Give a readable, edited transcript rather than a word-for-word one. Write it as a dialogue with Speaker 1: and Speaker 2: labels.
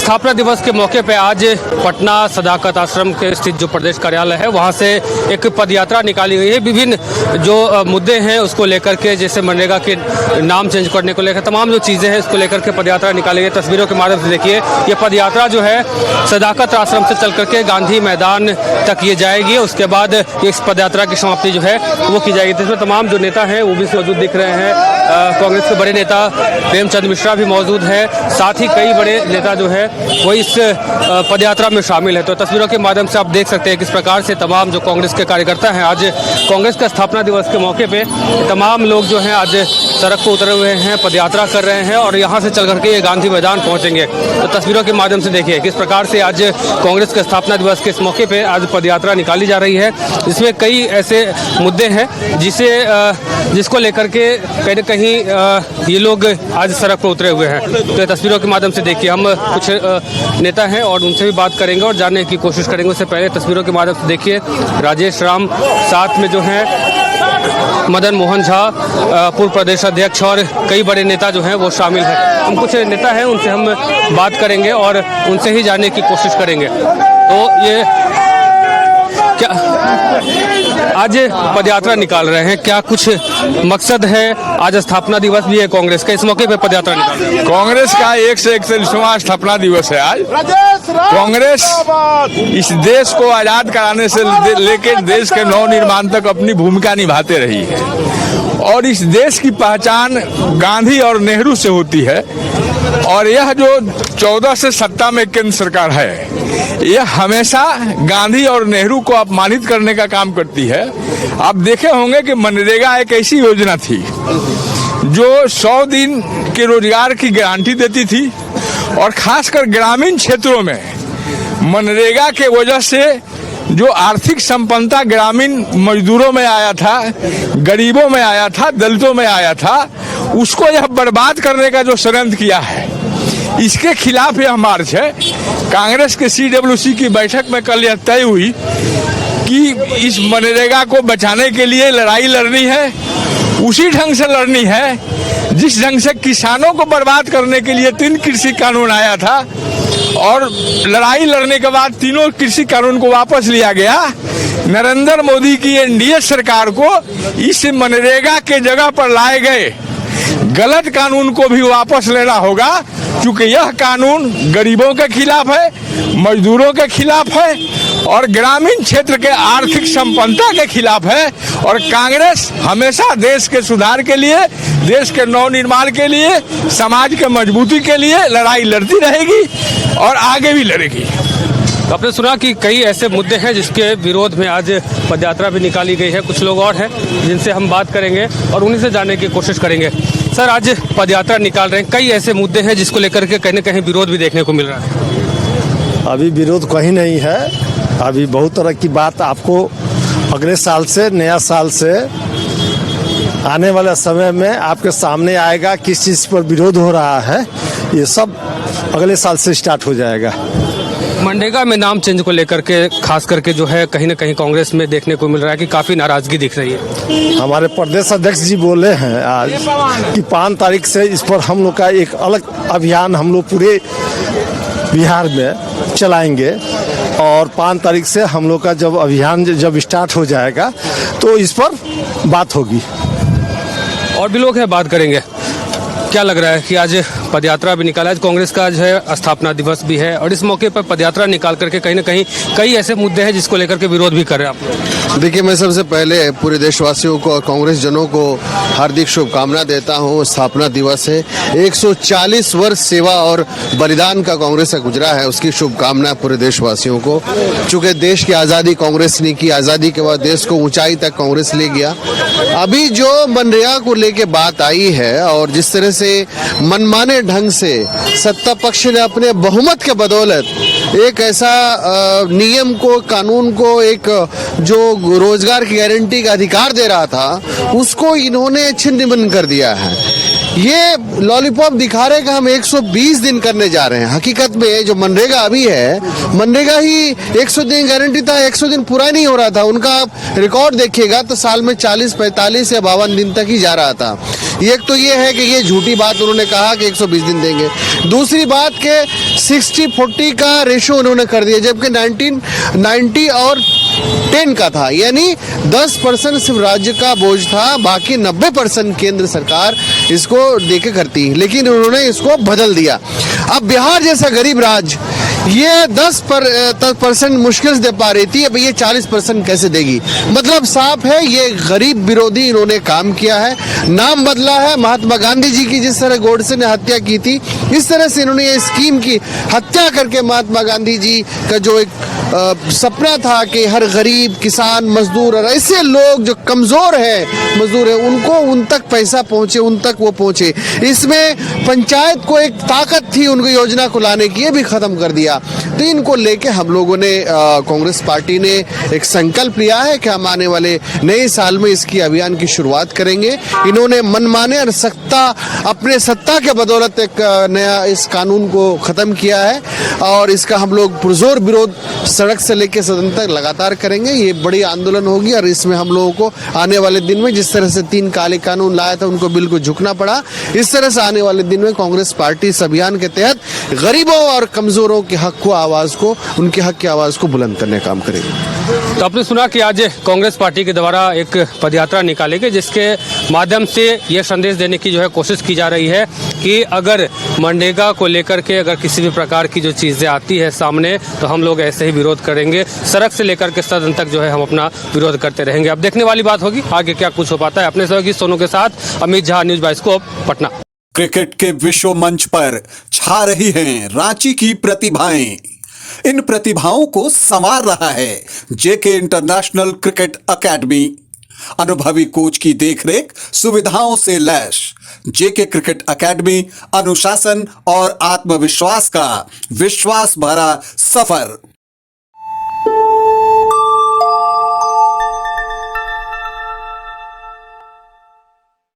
Speaker 1: स्थापना दिवस के मौके पे आज पटना सदाकत आश्रम के स्थित जो प्रदेश कार्यालय है वहाँ से एक पदयात्रा निकाली गई है। विभिन्न जो मुद्दे हैं उसको लेकर के, जैसे मनरेगा के नाम चेंज करने को लेकर तमाम जो चीज़ें हैं इसको लेकर के पदयात्रा निकाली गई। तस्वीरों के माध्यम से देखिए ये पदयात्रा जो है सदाकत आश्रम से चल करके गांधी मैदान तक ये जाएगी। उसके बाद इस पदयात्रा की समाप्ति जो है वो की जाएगी। इसमें तमाम जो नेता हैं वो भी मौजूद दिख रहे हैं। कांग्रेस के बड़े नेता प्रेमचंद मिश्रा भी मौजूद है, साथ ही कई बड़े नेता जो है वो इस पदयात्रा में शामिल है। तो तस्वीरों के माध्यम से आप देख सकते हैं किस प्रकार से तमाम जो कांग्रेस के कार्यकर्ता हैं आज कांग्रेस का स्थापना दिवस के मौके पे तमाम लोग जो हैं आज सड़क पर उतरे हुए हैं, पदयात्रा कर रहे हैं और यहाँ से चल करके ये गांधी मैदान पहुँचेंगे। तो तस्वीरों के माध्यम से देखिए किस प्रकार से आज कांग्रेस के स्थापना दिवस के इस मौके पर आज पदयात्रा निकाली जा रही है। इसमें कई ऐसे मुद्दे हैं जिसको लेकर के कहीं न कहीं ये लोग आज सड़क पर उतरे हुए हैं। तो तस्वीरों के माध्यम से देखिए हम कुछ नेता हैं और उनसे भी बात करेंगे और जानने की कोशिश करेंगे। उससे पहले तस्वीरों के माध्यम से देखिए राजेश राम, साथ में जो है मदन मोहन झा पूर्व प्रदेश अध्यक्ष और कई बड़े नेता जो हैं वो शामिल हैं। हम कुछ नेता हैं उनसे हम बात करेंगे और उनसे ही जानने की कोशिश करेंगे। तो ये क्या आज पदयात्रा निकाल रहे हैं, क्या कुछ मकसद है? आज स्थापना दिवस भी है कांग्रेस का, इस मौके पे पदयात्रा निकाल रहे हैं।
Speaker 2: कांग्रेस का 141वां स्थापना दिवस है आज। कांग्रेस इस देश को आजाद कराने से लेकर देश के नवनिर्माण तक अपनी भूमिका निभाते रही है और इस देश की पहचान गांधी और नेहरू से होती है। और यह जो 14 से सत्ता में केंद्र सरकार है यह हमेशा गांधी और नेहरू को अपमानित करने का काम करती है। आप देखे होंगे कि मनरेगा एक ऐसी योजना थी जो 100 दिन के रोजगार की गारंटी देती थी और खासकर ग्रामीण क्षेत्रों में मनरेगा के वजह से जो आर्थिक संपन्नता ग्रामीण मजदूरों में आया था, गरीबों में आया था, दलितों में आया था, उसको यह बर्बाद करने का जो षड्यंत्र किया है इसके खिलाफ यह मार्च है। कांग्रेस के CWC की बैठक में कल यह तय हुई कि इस मनरेगा को बचाने के लिए लड़ाई लड़नी है, उसी ढंग से लड़नी है जिस ढंग से किसानों को बर्बाद करने के लिए 3 कृषि कानून आया था और लड़ाई लड़ने के बाद तीनों कृषि कानून को वापस लिया गया। नरेंद्र मोदी की NDA सरकार को इस मनरेगा के जगह पर लाए गए गलत कानून को भी वापस लेना होगा, क्योंकि यह कानून गरीबों के खिलाफ है, मजदूरों के खिलाफ है और ग्रामीण क्षेत्र के आर्थिक संपन्नता के खिलाफ है। और कांग्रेस हमेशा देश के सुधार के लिए, देश के नवनिर्माण के लिए, समाज के मजबूती के लिए लड़ाई लड़ती रहेगी और आगे भी लड़ेगी।
Speaker 1: तो आपने सुना कि कई ऐसे मुद्दे हैं जिसके विरोध में आज पदयात्रा भी निकाली गई है। कुछ लोग और हैं जिनसे हम बात करेंगे और उन्हीं से जानने की कोशिश करेंगे। सर, आज पदयात्रा निकाल रहे हैं, कई ऐसे मुद्दे हैं जिसको लेकर के कहीं न कहीं विरोध भी देखने को मिल रहा है।
Speaker 3: अभी विरोध कहीं नहीं है। अभी बहुत तरह की बात आपको अगले साल से, नया साल से आने वाले समय में आपके सामने आएगा किस चीज़ पर विरोध हो रहा है। ये सब अगले साल से स्टार्ट हो जाएगा।
Speaker 1: मनरेगा में नाम चेंज को लेकर के खास करके जो है कहीं न कहीं कांग्रेस में देखने को मिल रहा है कि काफ़ी नाराजगी दिख रही है।
Speaker 3: हमारे प्रदेश अध्यक्ष जी बोले हैं आज कि 5 तारीख से इस पर हम लोग का एक अलग अभियान हम लोग पूरे बिहार में चलाएंगे और 5 तारीख से हम लोग का जब अभियान जब स्टार्ट हो जाएगा तो इस पर बात होगी।
Speaker 1: और भी लोग हैं, बात करेंगे। क्या लग रहा है कि आज पदयात्रा भी निकाला है, कांग्रेस का आज है स्थापना दिवस भी है और इस मौके पर पदयात्रा निकाल करके कहीं न कहीं कई ऐसे मुद्दे हैं जिसको लेकर के विरोध भी कर रहे हैं आप?
Speaker 4: देखिए, मैं सबसे पहले पूरे देशवासियों को और कांग्रेस जनों को हार्दिक शुभकामना देता हूं। स्थापना दिवस है, 140 वर्ष सेवा और बलिदान का कांग्रेस का गुजरा है, उसकी शुभकामना पूरे देशवासियों को। चूंकि देश की आज़ादी कांग्रेस ने की, आज़ादी के बाद देश को ऊंचाई तक कांग्रेस ले गया। अभी जो मनरेगा को लेके बात आई है और जिस तरह से मनमाने ढंग से सत्ता पक्ष ने अपने बहुमत के बदौलत एक ऐसा नियम को, कानून को, एक जो रोजगार की गारंटी का अधिकार दे रहा था उसको इन्होंने छिन्न भिन्न कर दिया है। ये लॉलीपॉप दिखा रहे कि हम 120 दिन करने जा रहे हैं। हकीकत में जो मनरेगा अभी है, मनरेगा ही 100 दिन गारंटी था, 100 दिन पूरा नहीं हो रहा था। उनका आप रिकॉर्ड देखिएगा तो साल में 40, 45 या 52 दिन तक ही जा रहा था। एक तो ये है कि ये झूठी बात उन्होंने कहा कि 120 दिन देंगे। दूसरी बात के 60-40 का रेशो उन्होंने कर दिया, जबकि 1990 और 10 का था, यानी 10% सिर्फ राज्य का बोझ था, बाकी 90% केंद्र सरकार इसको देके करती है। लेकिन उन्होंने इसको बदल दिया। अब बिहार जैसा गरीब राज्य ये 10% मुश्किल से दे पा रही थी, अब ये 40% कैसे देगी? मतलब साफ है ये गरीब विरोधी इन्होंने काम किया है। नाम बदला है, महात्मा गांधी जी की जिस तरह गोडसे ने हत्या की थी, इस तरह से इन्होंने ये स्कीम की हत्या करके महात्मा गांधी जी का जो एक सपना था कि हर गरीब, किसान, मजदूर और ऐसे लोग जो कमजोर है, मजदूर है, उनको उन तक पैसा पहुंचे, उन तक वो पहुंचे। इसमें पंचायत को एक ताकत थी उनको योजना को लाने की, ये भी खत्म कर दिया। तो इनको लेके हम लोगों ने कांग्रेस पार्टी ने एक संकल्प लिया है कि हम आने वाले नए साल में इसकी अभियान की शुरुआत करेंगे। इन्होंने मनमाने और अपने सत्ता के बदौलत एक नया इस कानून को खत्म किया है और इसका हम लोग पुरजोर विरोध सड़क से लेकर सदन तक लगातार करेंगे। ये बड़ी आंदोलन होगी और इसमें हम लोगों को आने वाले दिन में जिस तरह से 3 काले कानून लाया था उनको बिल्कुल झुकना पड़ा, इस तरह से आने वाले दिन में कांग्रेस पार्टी इस अभियान के तहत गरीबों और कमजोरों के हक को, आवाज को, उनके हक की आवाज को बुलंद करने का काम करेगी।
Speaker 1: तो आपने सुना कि आज कांग्रेस पार्टी के द्वारा एक पदयात्रा निकाली गई, जिसके माध्यम से यह संदेश देने की जो है कोशिश की जा रही है कि अगर मनरेगा को लेकर के अगर किसी भी प्रकार की जो चीज़ें आती है सामने, तो हम लोग ऐसे ही विरोध करेंगे, सड़क से लेकर के सदन तक जो है हम अपना विरोध करते रहेंगे। अब देखने वाली बात होगी आगे क्या कुछ हो पाता है। अपने सहयोगी सोनू के साथ Amit Jha, news bioscope, Patna.
Speaker 5: Cricket के विश्व मंच पर छा रही हैं रांची की प्रतिभाएं। इन प्रतिभाओं को संवार रहा है जेके इंटरनेशनल क्रिकेट एकेडमी। अनुभवी कोच की देखरेख, सुविधाओं से लैस जेके क्रिकेट एकेडमी अनुशासन और आत्मविश्वास का विश्वास भरा सफर।